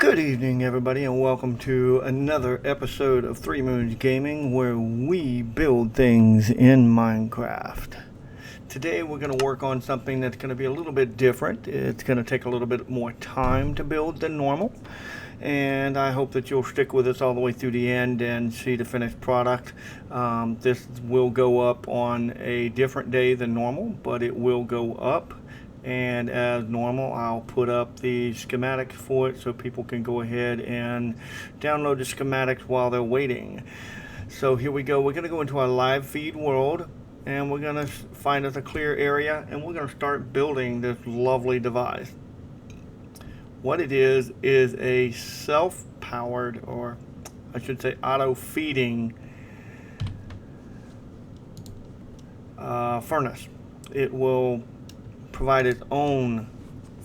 Good evening, everybody, and welcome to another episode of Three Moons Gaming, where we build things in Minecraft. Today, we're going to work on something that's going to be a little bit different. It's going to take a little bit more time to build than normal, and I hope that you'll stick with us all the way through the end and see the finished product. This will go up on a different day than normal, but it will go up. And as normal, I'll put up the schematics for it so people can go ahead and download the schematics while they're waiting. So here we go. We're going to go into our live feed world, and we're going to find us a clear area, and we're going to start building this lovely device. What it is a self-powered, or I should say auto-feeding furnace. It will provide its own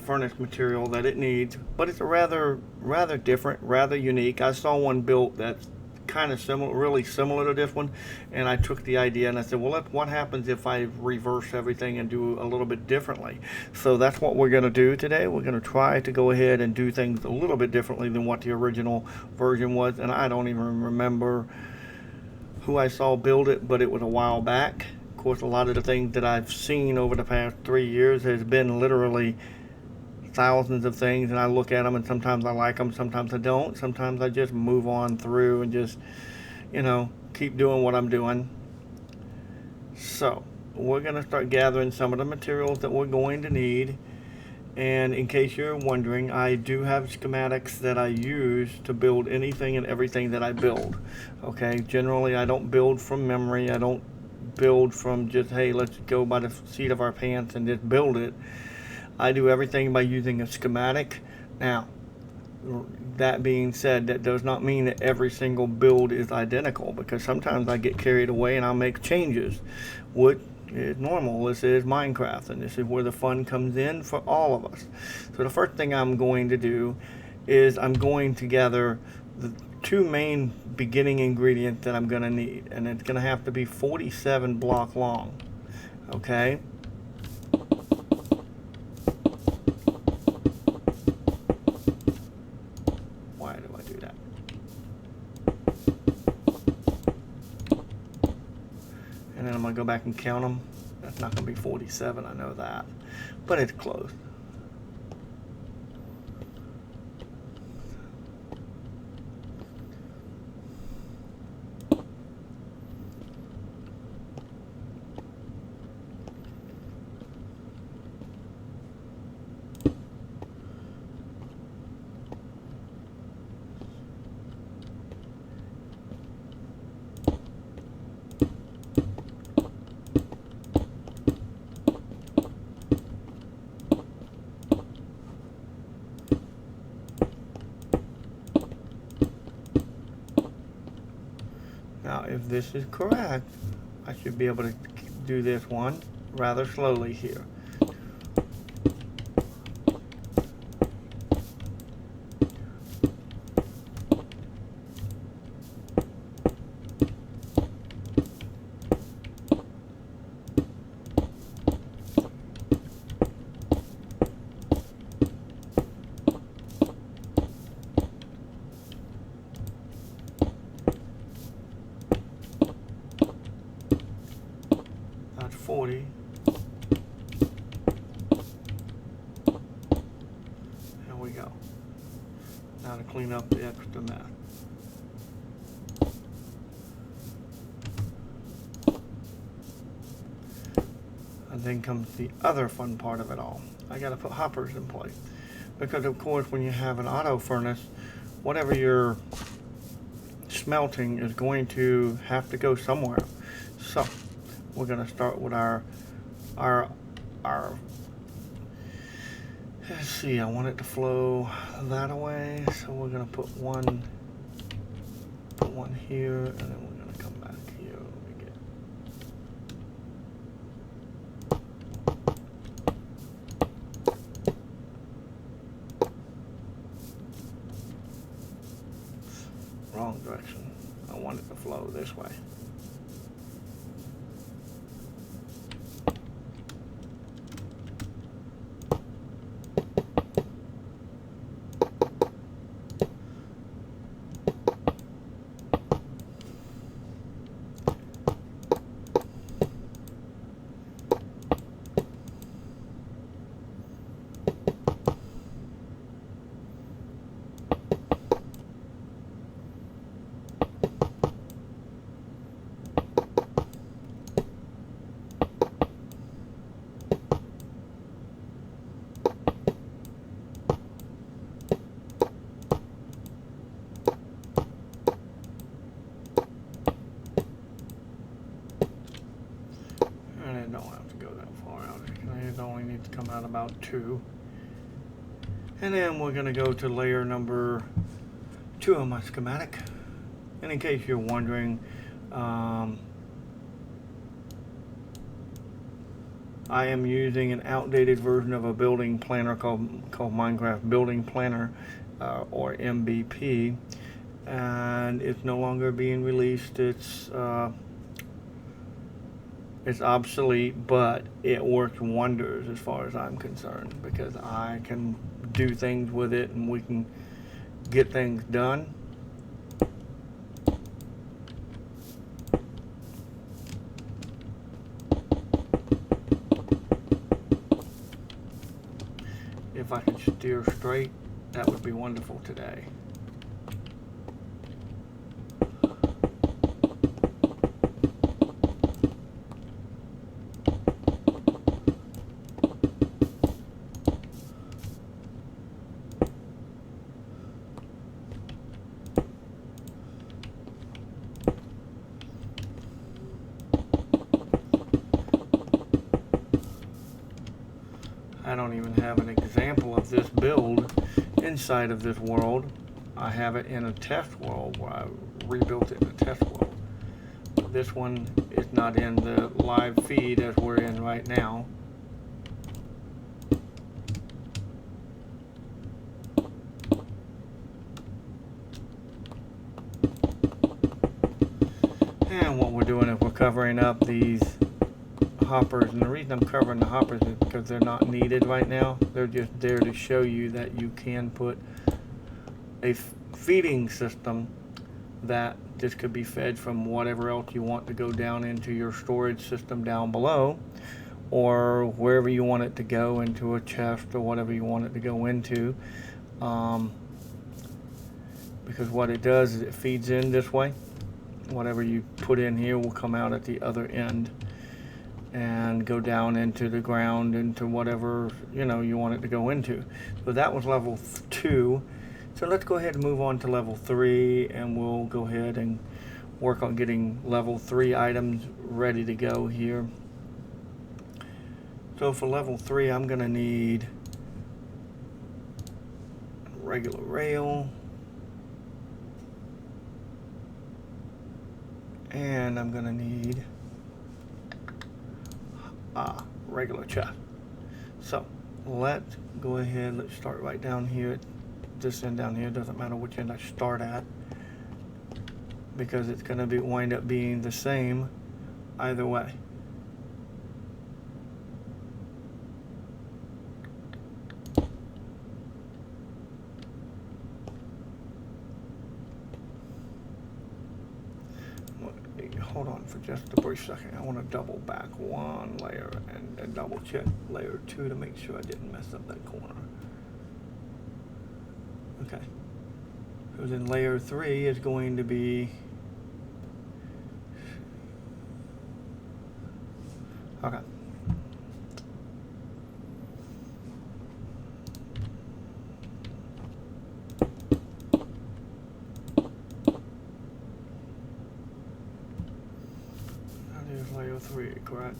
furnace material that it needs, but it's a rather different, rather unique. I saw one built that's kind of similar, really similar to this one, and I took the idea and I said, well, what happens if I reverse everything and do a little bit differently? So that's what we're going to do today. We're going to try to go ahead and do things a little bit differently than what the original version was, and I don't even remember who I saw build it, but it was a while back. Of course, a lot of the things that I've seen over the past 3 years has been literally thousands of things, and I look at them and sometimes I like them, sometimes I don't. Sometimes I just move on through and just, keep doing what I'm doing. So, we're going to start gathering some of the materials that we're going to need. And in case you're wondering, I do have schematics that I use to build anything and everything that I build. Okay, generally I don't build from memory. I don't build from just, hey, let's go by the seat of our pants and just build it. I do everything by using a schematic. Now, that being said, that does not mean that every single build is identical, because sometimes I get carried away and I'll make changes, which is normal. This is Minecraft, and this is where the fun comes in for all of us. So the first thing I'm going to do is I'm going to gather the two main beginning ingredients that I'm going to need, and it's going to have to be 47 block long. Okay, why do I do that? And then I'm going to go back and count them. That's not going to be 47, I know that, but it's close. Now, if this is correct, I should be able to do this one rather slowly here. That's 40. There we go. Now to clean up the extra mess. And then comes the other fun part of it all. I gotta put hoppers in place. Because of course when you have an auto furnace, whatever you're smelting is going to have to go somewhere. So we're going to start with our let's see, I want it to flow that way, so we're going to put one here, and then we're going to come back here. We get wrong direction. I want it to flow this way. come out about 2. And then we're going to go to layer number 2 on my schematic. And in case you're wondering, I am using an outdated version of a building planner called Minecraft Building Planner, or MBP, and it's no longer being released. It's obsolete, but it works wonders as far as I'm concerned, because I can do things with it and we can get things done. If I could steer straight, that would be wonderful today. I don't even have an example of this build inside of this world. I have it in a test world where I rebuilt it in a test world. But this one is not in the live feed as we're in right now. And what we're doing is we're covering up these hoppers, and the reason I'm covering the hoppers is because they're not needed right now. They're just there to show you that you can put a feeding system that just could be fed from whatever else you want to go down into your storage system down below, or wherever you want it to go, into a chest or whatever you want it to go into, because what it does is it feeds in this way. Whatever you put in here will come out at the other end and go down into the ground, into whatever you want it to go into. So that was level 2. So let's go ahead and move on to level 3, and we'll go ahead and work on getting level 3 items ready to go here. So for level 3, I'm gonna need a regular rail, and I'm gonna need regular chest. So let's go ahead, let's start right down here at this end down here. Doesn't matter which end I start at, because it's going to wind up being the same either way. Hold on for just a brief second. I want to double back one layer and double check layer 2 to make sure I didn't mess up that corner. Okay. So then layer 3 is going to be, okay. Layer 3, correct.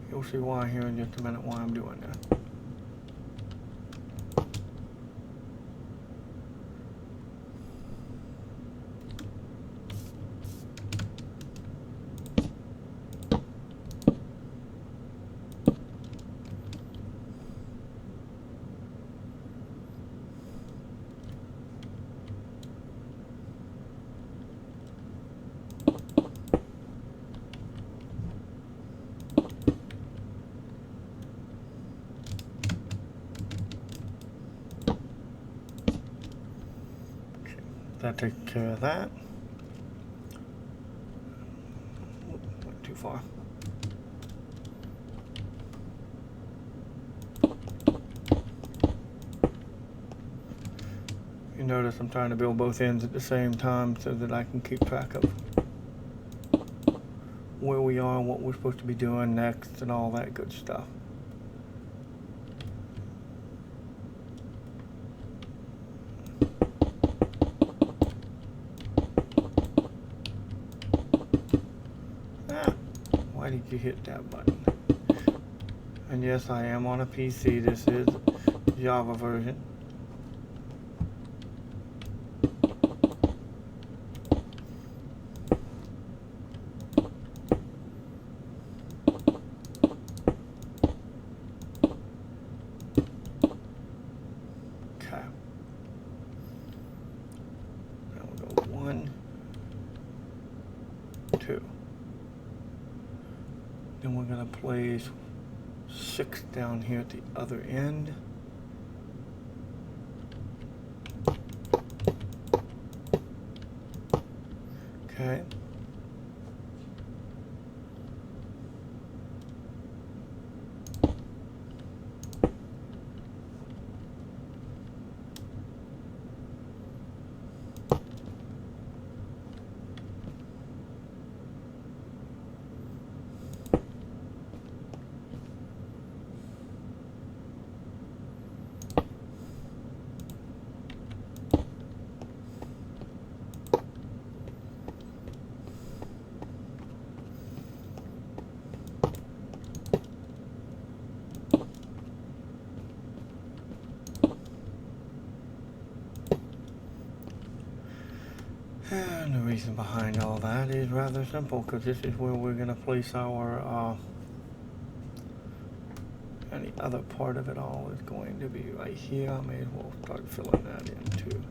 You'll see why here in just a minute, why I'm doing that. That takes care of that. Went too far. You notice I'm trying to build both ends at the same time so that I can keep track of where we are and what we're supposed to be doing next and all that good stuff. Why did you hit that button? And yes, I am on a PC. This is Java version. Okay. Now we'll go 1, 2. Then we're going to place 6 down here at the other end. Okay. And the reason behind all that is rather simple, because this is where we're going to place our, and the other part of it all is going to be right here. I may as well start filling that in too.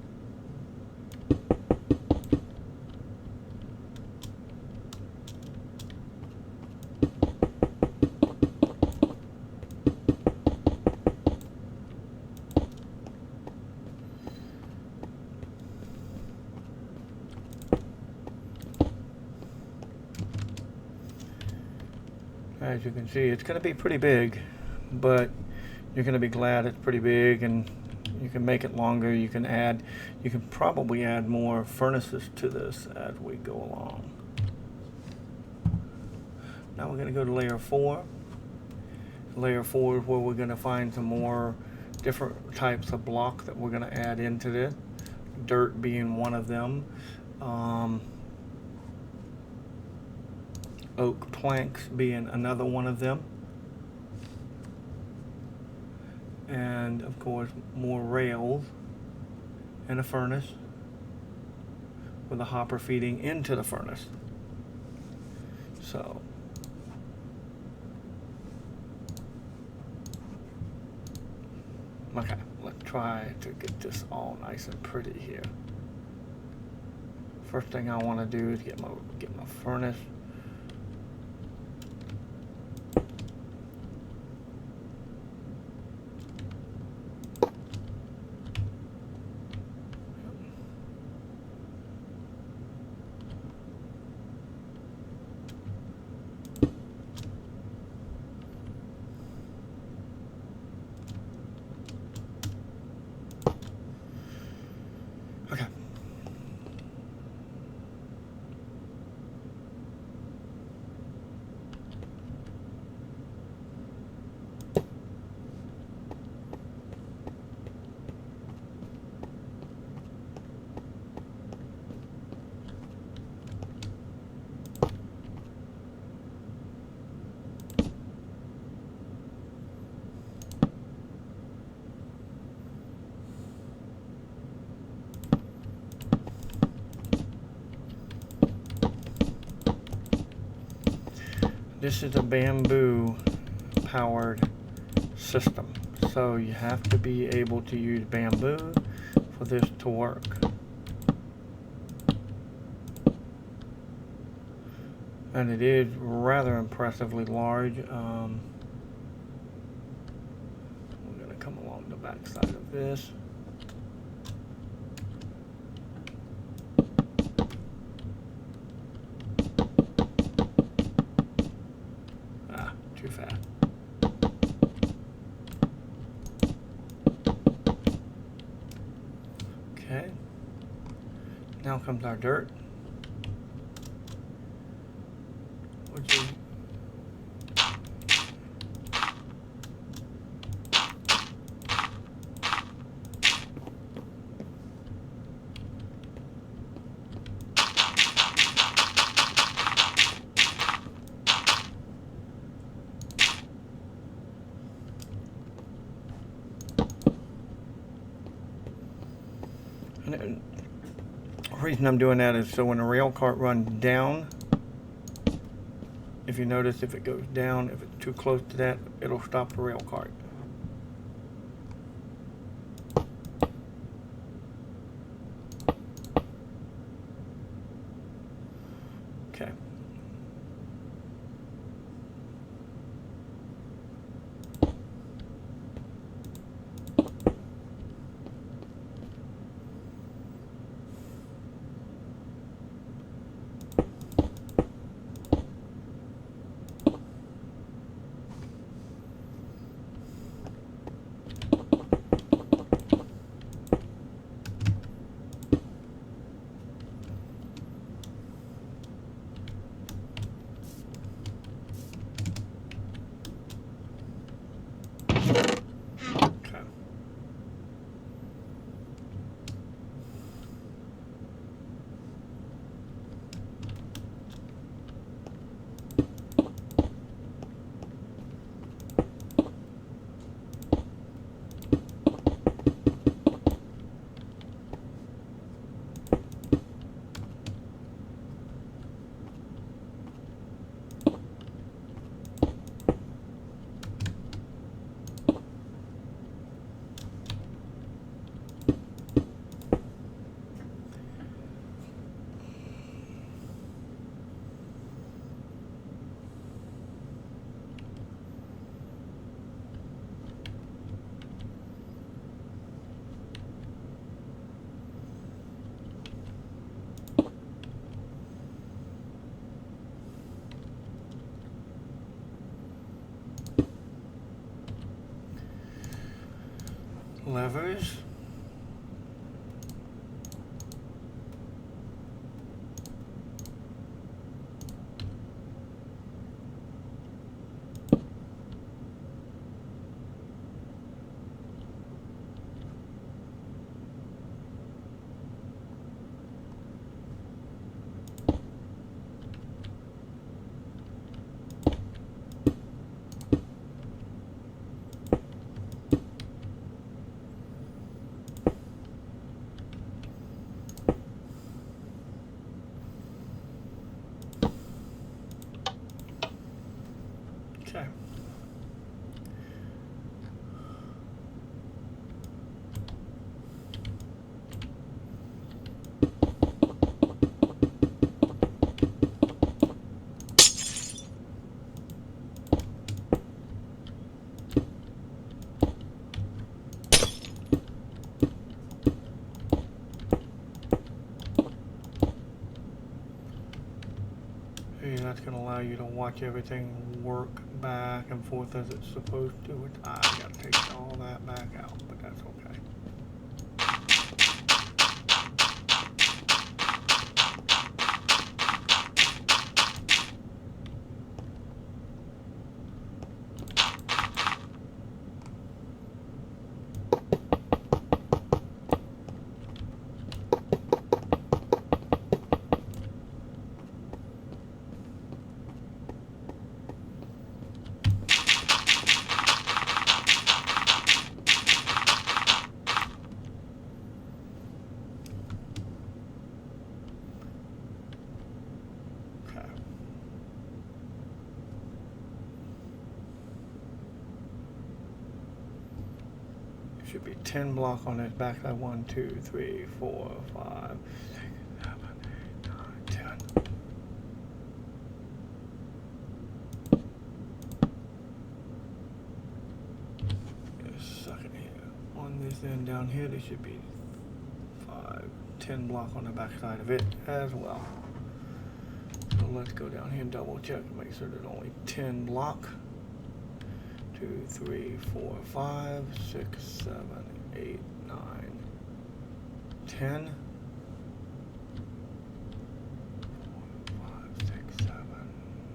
As you can see, it's going to be pretty big, but you're going to be glad it's pretty big, and you can make it longer. You can probably add more furnaces to this as we go along. Now we're going to go to layer 4. Layer 4 is where we're going to find some more different types of block that we're going to add into this. Dirt being one of them. Oak planks being another one of them, and of course more rails and a furnace with a hopper feeding into the furnace. So okay, let's try to get this all nice and pretty here. First thing I want to do is get my furnace. Okay. This is a bamboo powered system, so you have to be able to use bamboo for this to work. And it is rather impressively large. We're going to come along the back side of this. Too fast. Okay. Now comes our dirt. Which is reason I'm doing that is so when the rail cart runs down, if you notice, if it goes down, if it's too close to that, it'll stop the rail cart. Okay. Levers. Okay. That's going to allow you to watch everything work back and forth as it's supposed to. I got to take all that back out, but that's okay. Should be 10 block on this back side. 1, 2, 3, 4, 5, 6, 7, 8, 9, 10. Just a second here. On this end down here, there should be 5, 10 block on the back side of it as well. So let's go down here and double check and make sure there's only 10 block. 2, 3, 4, 5, 6, 7, 8, 9, 10. 4, 5, 6, 7,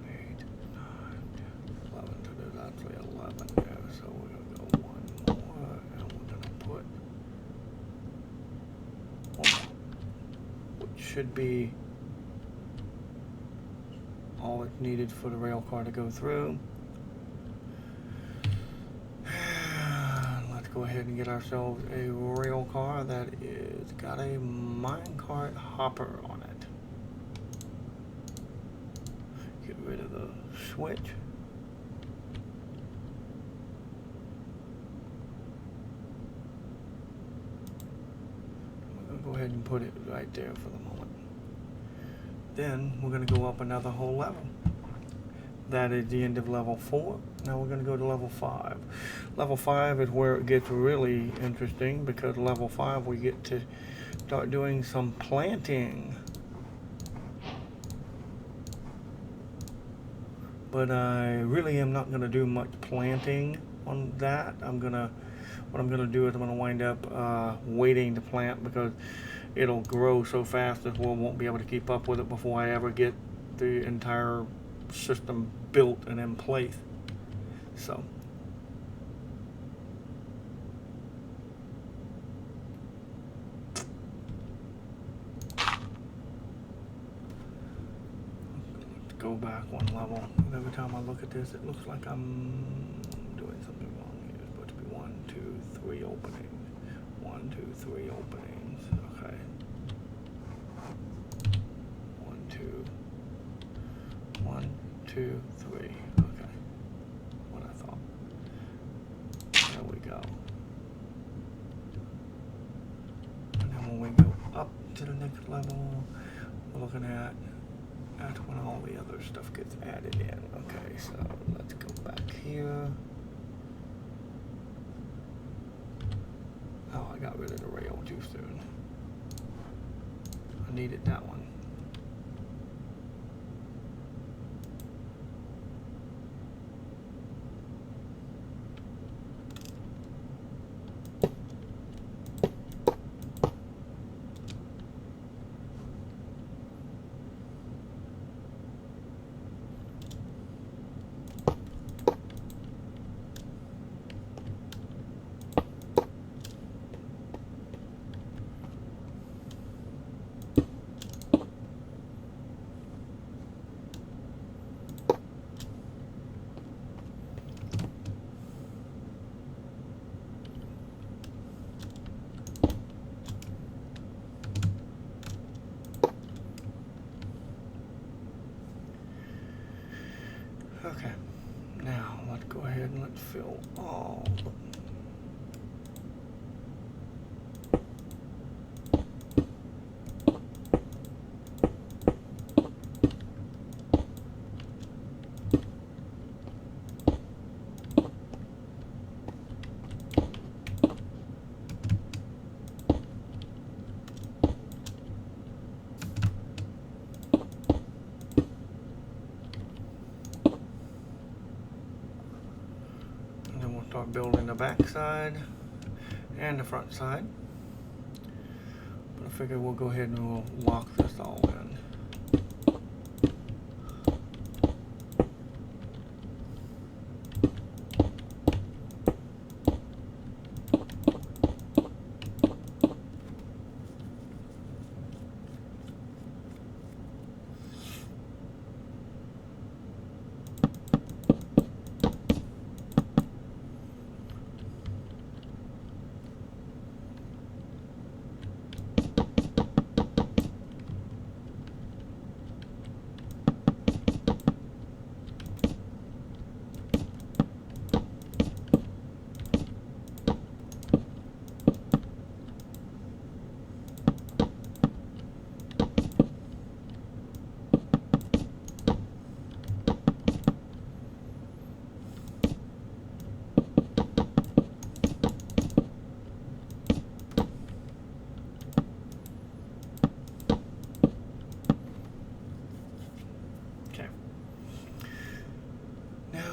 8, 9, 10, 11. So there's actually 11 there. So we're going to go one more, and we're going to put one more, which should be all that's needed for the rail car to go through. go ahead and get ourselves a rail car that is got a minecart hopper on it. Get rid of the switch. We're going to go ahead and put it right there for the moment. Then we're going to go up another whole level. That is the end of level 4. Now we're going to go to level 5. Level 5 is where it gets really interesting, because level 5 we get to start doing some planting. But I really am not going to do much planting on that. What I'm going to do is I'm going to wind up waiting to plant, because it'll grow so fast that we won't be able to keep up with it before I ever get the entire system built and in place. So let's go back one level. Every time I look at this, it looks like I'm doing something wrong. It's supposed to be 1, 2, 3 openings. 1, 2, 3 openings. Okay. 1, 2. 1, 2, 3. Okay. What I thought. There we go. And then when we go up to the next level, we're looking at that's when all the other stuff gets added in. Okay, so let's go back here. Oh, I got rid of the rail too soon. I needed that one. Okay, now let's go ahead and let's fill all the start building the back side and the front side. But I figure we'll go ahead and we'll lock this all in.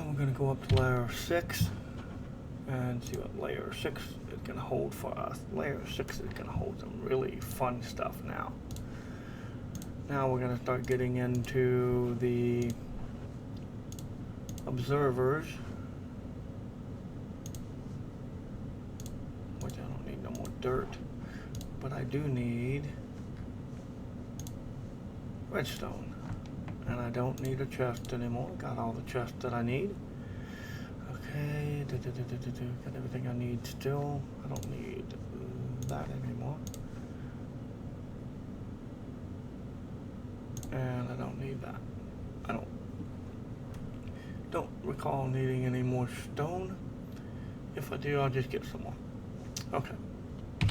We're going to go up to layer 6 and see what layer 6 is going to hold for us. Layer 6 is going to hold some really fun stuff now. Now we're going to start getting into the observers, which I don't need no more dirt, but I do need redstone. And I don't need a chest anymore. Got all the chests that I need. Okay, got everything I need still. I don't need that anymore. And I don't need that. I don't recall needing any more stone. If I do, I'll just get some more. Okay,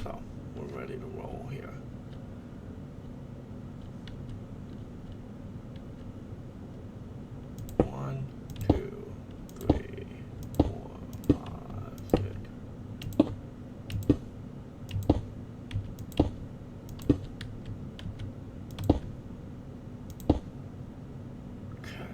so we're ready to roll here. One, two, three, 4, 5, 6. Okay.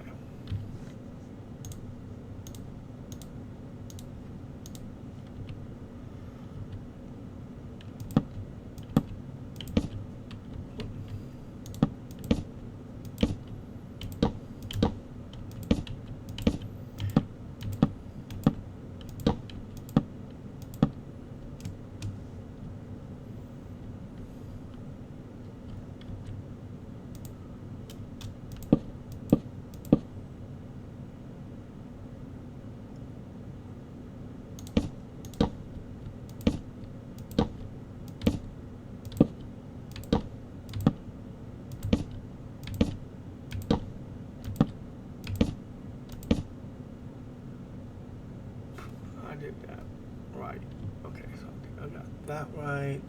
Right. Okay, so I got that right.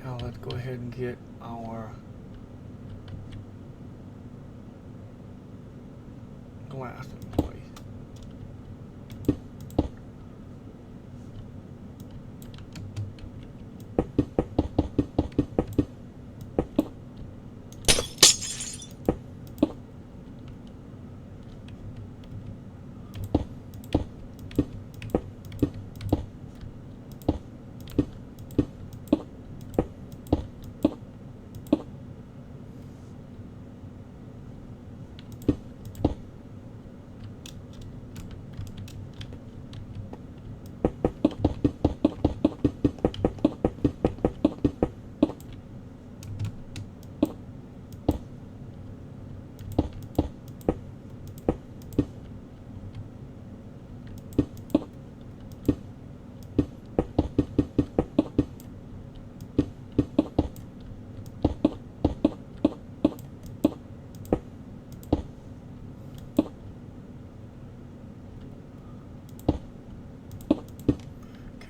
Now let's go ahead and get our glass in place.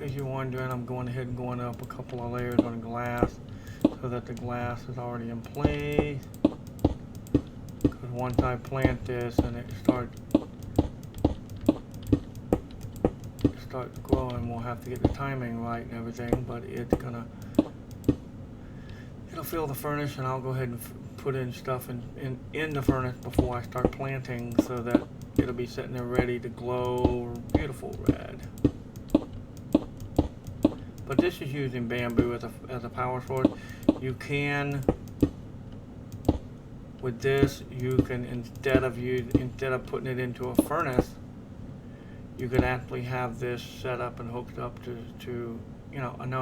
As you're wondering, I'm going ahead and going up a couple of layers on glass so that the glass is already in place. Because once I plant this and it starts growing, we'll have to get the timing right and everything, but it'll fill the furnace, and I'll go ahead and put in stuff in the furnace before I start planting so that it'll be sitting there ready to glow beautiful red. But this is using bamboo as a power source. You can, with this, you can instead of putting it into a furnace, you could actually have this set up and hooked up to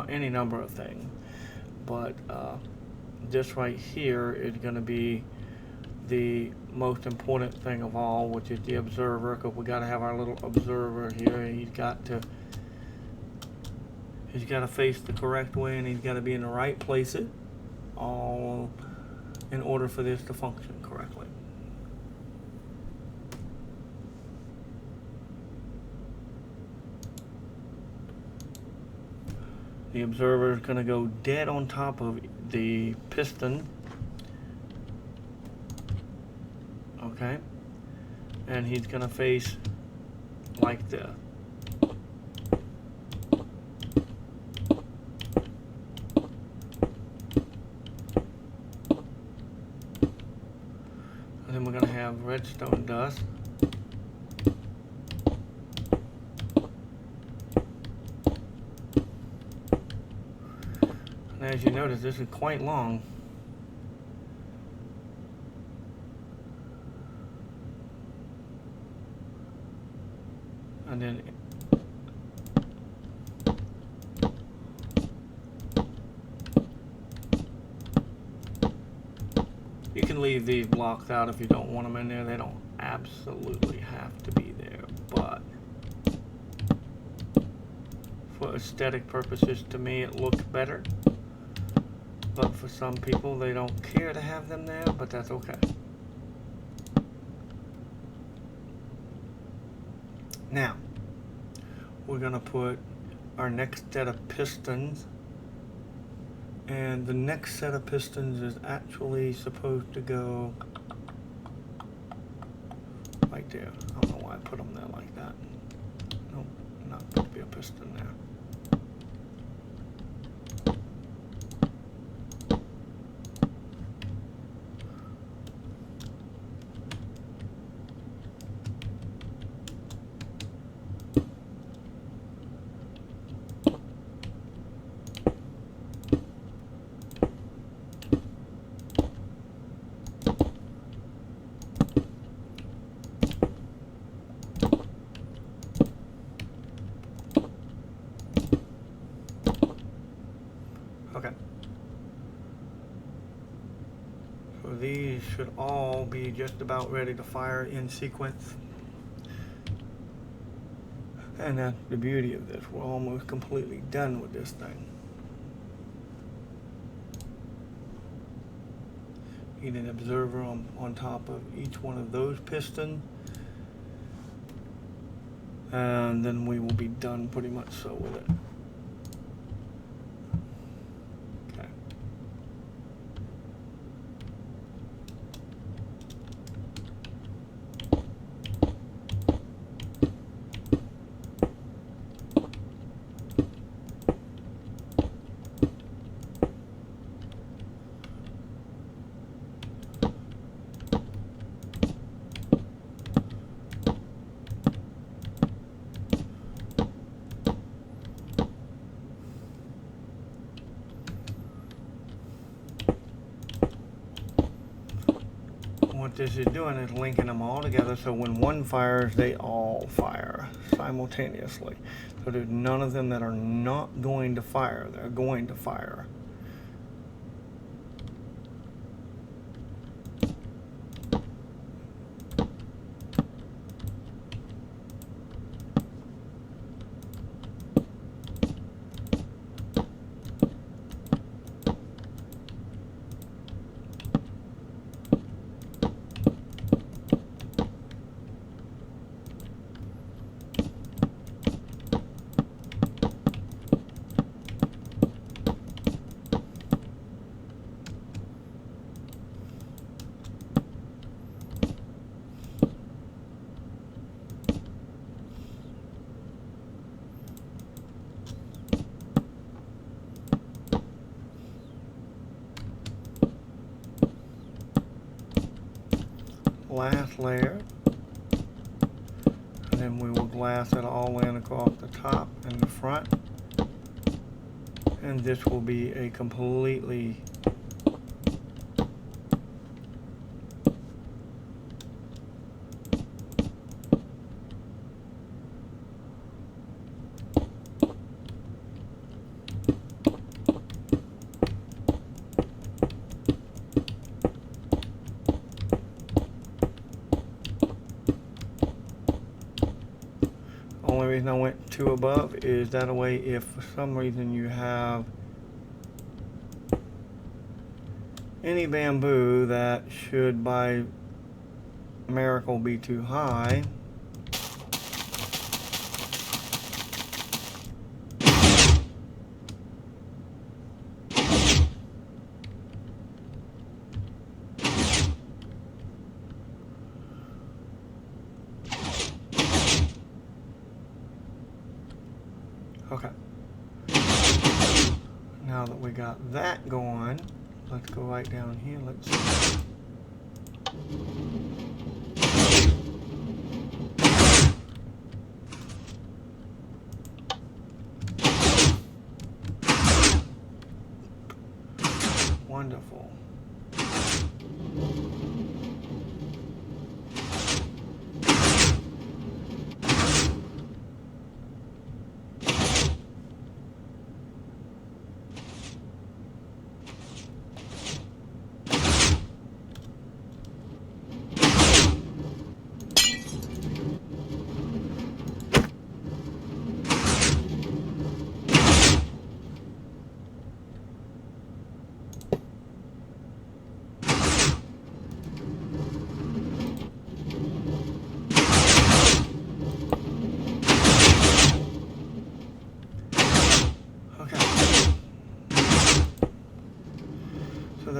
any number of things. But this right here is going to be the most important thing of all, which is the observer, because we got to have our little observer here. He's got to face the correct way, and he's got to be in the right places, all in order for this to function correctly. The observer is going to go dead on top of the piston. Okay, and he's going to face like this. And then we're going to have redstone dust. And as you notice, this is quite long. And then you can leave these blocks out if you don't want them in there. They don't absolutely have to be there, but For aesthetic purposes, to me, it looks better. But for some people, they don't care to have them there, but that's okay. Now, we're going to put our next set of pistons. And the next set of pistons is actually supposed to go right there. I don't know why I put them there like that. Nope, not supposed to be a piston there. Okay. So these should all be just about ready to fire in sequence. And that's the beauty of this. We're almost completely done with this thing. Need an observer on top of each one of those pistons. And then we will be done pretty much so with it. Okay. What this is doing is linking them all together, so when one fires, they all fire simultaneously. So there's none of them that are not going to fire. They're going to fire. Last layer, and then we will glass it all in across the top and the front, and this will be a completely only reason I went 2 above is that way if for some reason you have any bamboo that should by miracle be too high, okay. Now that we got that going, let's go right down here. Let's see. Wonderful.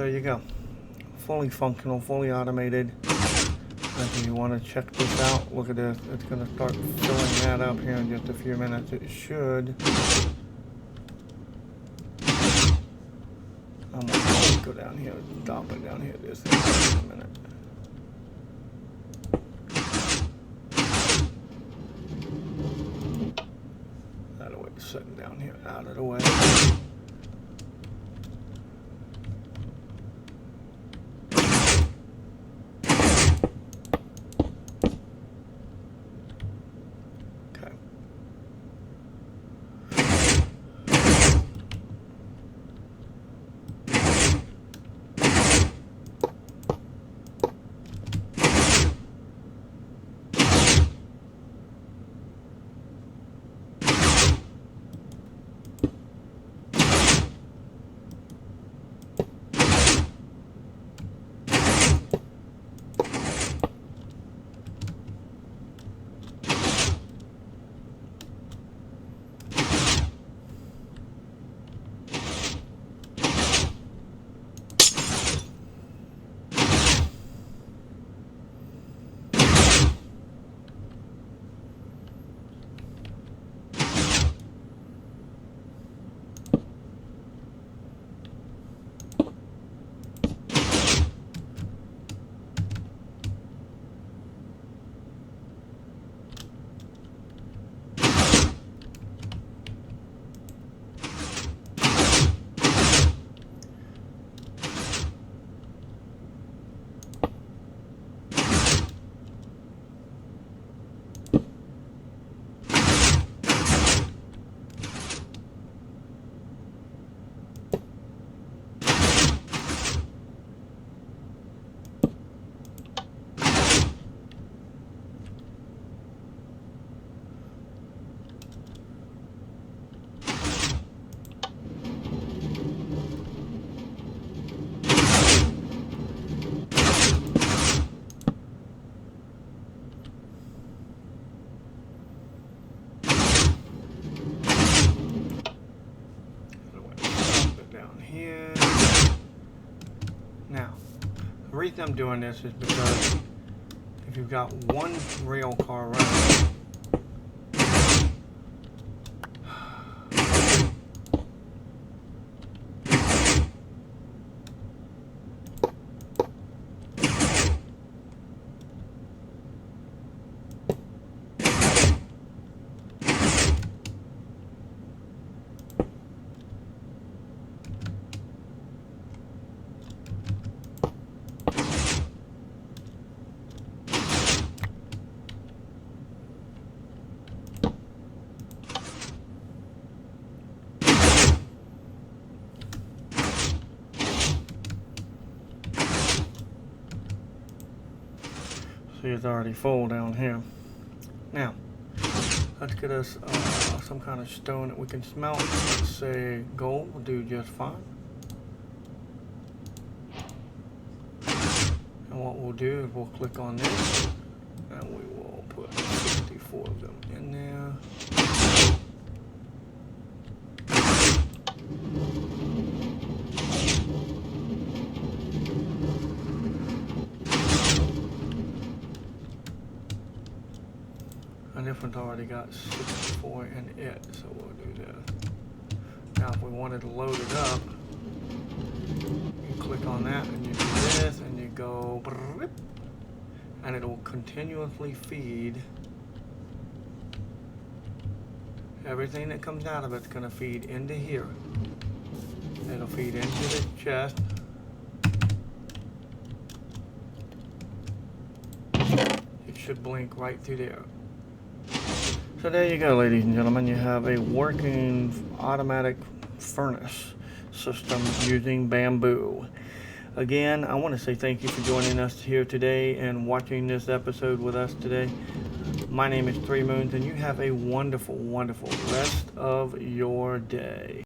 there you go. Fully functional, fully automated. If you want to check this out, look at this. It's going to start filling that up here in just a few minutes. It should. I'm going to go down here, drop it down here just in a minute. That way, sitting down here, out of the way. The reason I'm doing this is because if you've got one rail car running, see it's already full down here. Now, let's get us some kind of stone that we can smelt. Let's say gold will do just fine. And what we'll do is we'll click on this and we will put 64 of them in there. And this one's already got 64 in it, so we'll do this. Now if we wanted to load it up, you click on that and you do this and you go and it'll continuously feed. Everything that comes out of it's going to feed into here. It'll feed into the chest. It should blink right through there. So there you go, ladies and gentlemen. You have a working automatic furnace system using bamboo. Again, I want to say thank you for joining us here today and watching this episode with us today. My name is 3 Moons, and you have a wonderful, wonderful rest of your day.